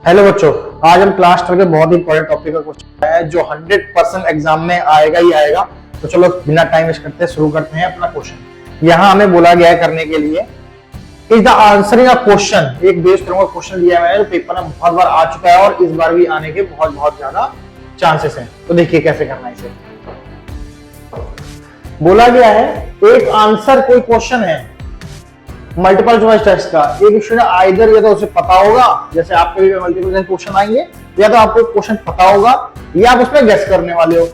Hello बच्चों, आज हम क्लास 12 के बहुत इंपॉर्टेंट टॉपिक का क्वेश्चन है जो 100% एग्जाम में आएगा ही आएगा। तो चलो बिना टाइम वेस्ट करते शुरू करते हैं अपना क्वेश्चन। यहाँ हमें बोला गया है करने के लिए is the answering a question. एक बेस करूंगा क्वेश्चन दिया है जो पेपर में बहुत बार आ चुका है और इस बार भी आने के बहुत बहुत ज्यादा चांसेस हैं। तो देखिए कैसे करना है इसे। बोला गया है एक आंसर कोई क्वेश्चन है मल्टीपल चॉइस टेस्ट का, एक स्टूडेंट आइदर या तो उसे पता होगा, जैसे आपके भी मल्टीपल चॉइस क्वेश्चन आएंगे, या तो आपको क्वेश्चन पता होगा या आप उसमें गेस करने वाले हो।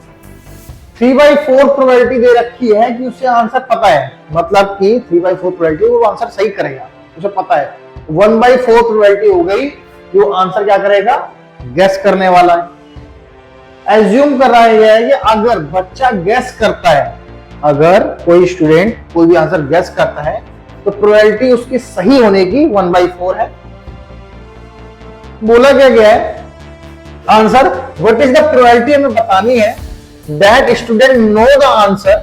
3/4 प्रोबेबिलिटी दे रखी है कि उसे आंसर पता है, मतलब कि 3/4 प्रोबेबिलिटी वो आंसर सही करेगा, उसे पता है। 1/4 प्रोबेबिलिटी हो गई कि वो आंसर क्या करेगा, गेस करने वाला है। एज्यूम कर रहा है कि अगर बच्चा गेस करता है, अगर कोई स्टूडेंट कोई भी आंसर गेस करता है तो प्रोबेबिलिटी उसकी सही होने की 1/4 है। बोला क्या गया है answer, what is the probability हमें बतानी है that student no the answer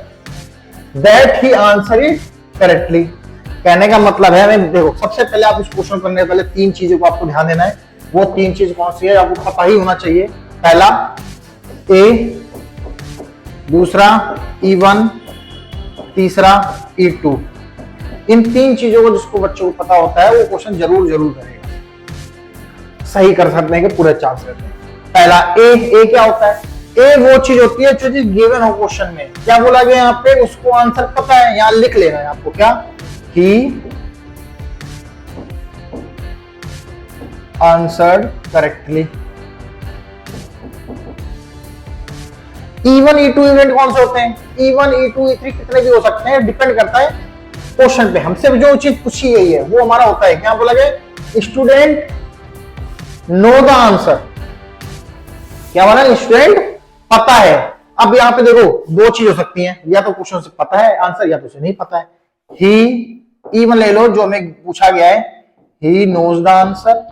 that he answer it correctly. कहने का मतलब है, हमें देखो सबसे पहले आप इस क्वेश्चन करने से पहले तीन चीजों को आपको ध्यान देना है। वो तीन चीज कौन सी है आपको पता ही होना चाहिए। पहला ए, दूसरा E1, तीसरा E2। इन तीन चीजों को जिसको बच्चों को पता होता है वो क्वेश्चन जरूर करेगा, सही कर सकने के पूरे चांस रहते हैं। पहला ए क्या होता है, ए वो चीज होती है जो चीज गिवन हो क्वेश्चन में। क्या बोला गया यहाँ पे, उसको आंसर पता है, यहां लिख लेना है आपको क्या, he answered correctly. E1 E2 event कौन से होते हैं, E1 E2 E3 कितने भी हो सकते हैं, डिपेंड करता है क्वेश्चन पे। हमसे जो चीज पूछी गई है वो हमारा होता है। क्या बोला गया, स्टूडेंट नो द आंसर। क्या बोला, स्टूडेंट पता है। अब यहाँ पे देखो दो चीज हो सकती हैं, या तो क्वेश्चन से पता है आंसर या तो उसे नहीं पता है। ही E1 ले लो जो हमें पूछा गया है, ही नोज द आंसर,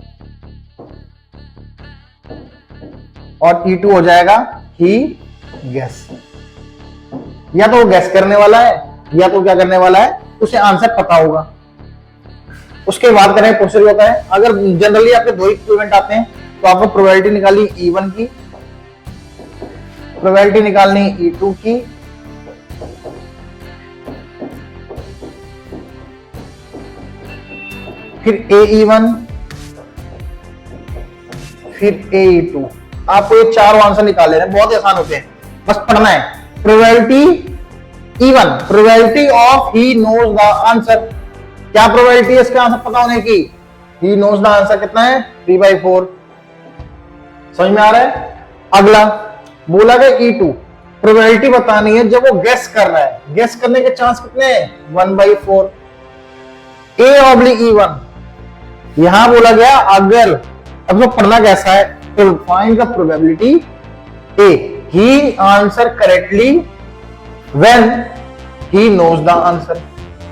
और E2 हो जाएगा ही गेस। या तो वो गेस करने वाला है या तो क्या करने वाला है, उसे आंसर पता होगा। उसके बाद करें प्रोसीजर होता है, अगर जनरली आपके दो ही इवेंट आते हैं तो आपको प्रोबेबिलिटी निकाली E1 की, प्रोबेबिलिटी निकालनी E2 की, फिर AE1, फिर AE2। आपको ये चारों आंसर निकाल लेने, बहुत ही आसान होते हैं, बस पढ़ना है। Probability E1, probability of he knows the answer. क्या प्रोबेबिलिटी है इसका आंसर पता होने की, ही नोज द आंसर कितना है, 3/4। समझ में आ रहा है। अगला बोला गया E2, प्रोबेबिलिटी बतानी है जब वो गेस कर रहा है, गेस करने के चांस कितने हैं, 1/4। A/E1, यहां बोला गया अगर, अब तो पढ़ना कैसा है, तो find the probability A, he answer correctly when he knows the answer।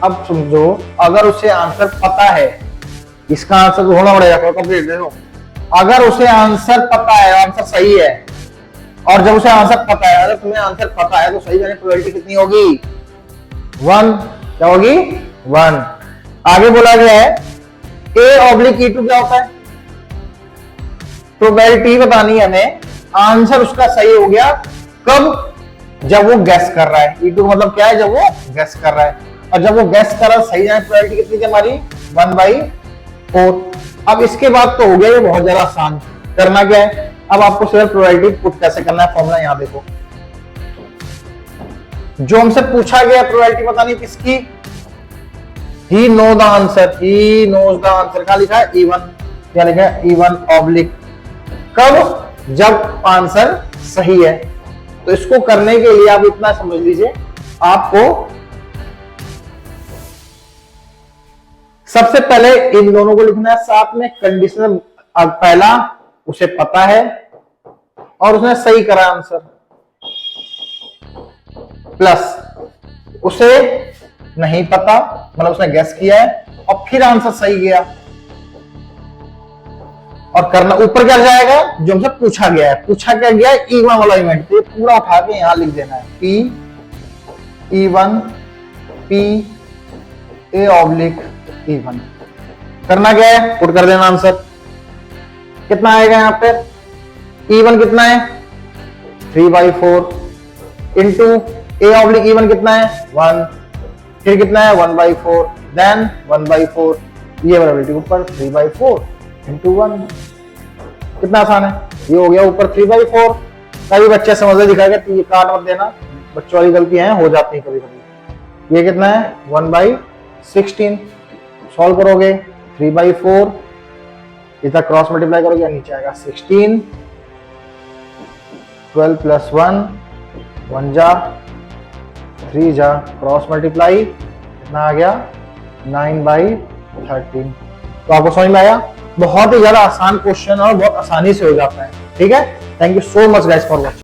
अब समझो अगर उसे आंसर पता है, इसका आंसर तो होना पड़ेगा कंप्लीट। देखो अगर उसे आंसर पता है, आंसर सही है, और जब उसे आंसर पता है, अगर तुम्हें आंसर पता है तो सही जाने प्रोबेबिलिटी कितनी होगी, 1। क्या होगी, 1। आगे बोला गया है A/E2 क्या होता है, प्रोबेबिलिटी बतानी है हमें, आंसर उसका सही हो गया कब, जब वो गैस कर रहा है। E2 मतलब क्या है, जब वो गैस कर रहा है, और जब वो गैस कर रहा है सही जाने प्रोबेबिलिटी कितनी थी हमारी, 1/4। अब इसके बाद तो हो गया ये बहुत ज्यादा आसान। करना क्या है, अब आपको सिर्फ प्रोबेबिलिटी पुट कैसे करना है, फॉर्मूला यहां देखो। जो हमसे पूछा गया प्रोबेबिलिटी बतानी किसकी, he know the answer, he knows the answer. क्या लिखा है, E1। क्या लिखा है, E1 कब, जब आंसर सही है। तो इसको करने के लिए आप इतना समझ लीजिए, आपको सबसे पहले इन दोनों को लिखना है साथ में, कंडीशनल। पहला उसे पता है और उसने सही करा आंसर, प्लस उसे नहीं पता मतलब उसने गेस किया है और फिर आंसर सही गया। और करना ऊपर क्या जाएगा, जो हमसे पूछा गया है, पूछा क्या गया है, E1 वाला इवेंट, तो पूरा उठा के यहां लिख देना है, P E1 P A/E1। करना क्या है, पुट कर देना आंसर। कितना आएगा यहाँ पे, E1 कितना है 3/4 इंटू ए ऑब्लिक E1 कितना है 1, फिर कितना है 1/4, देन 1/4, ये प्रोबेबिलिटी ऊपर 3/4 इंटू 1। कितना आसान है, ये हो गया ऊपर 3/4। कभी बच्चे समझ दिखाएगा तो ये काट मत देना, बच्चों वाली गलतियां हैं, हो जाती है कभी कभी। ये कितना है 1/16, सॉल्व करोगे 3/4, इधर क्रॉस मल्टीप्लाई करोगे नीचे आएगा 16, 12 + 1, 1 जा 3 जा, क्रॉस मल्टीप्लाई कितना आ गया 9/13। तो आपको समझ में आया, बहुत ही ज्यादा आसान क्वेश्चन और बहुत आसानी से हो जाता है। ठीक है, thank you so much guys for watching.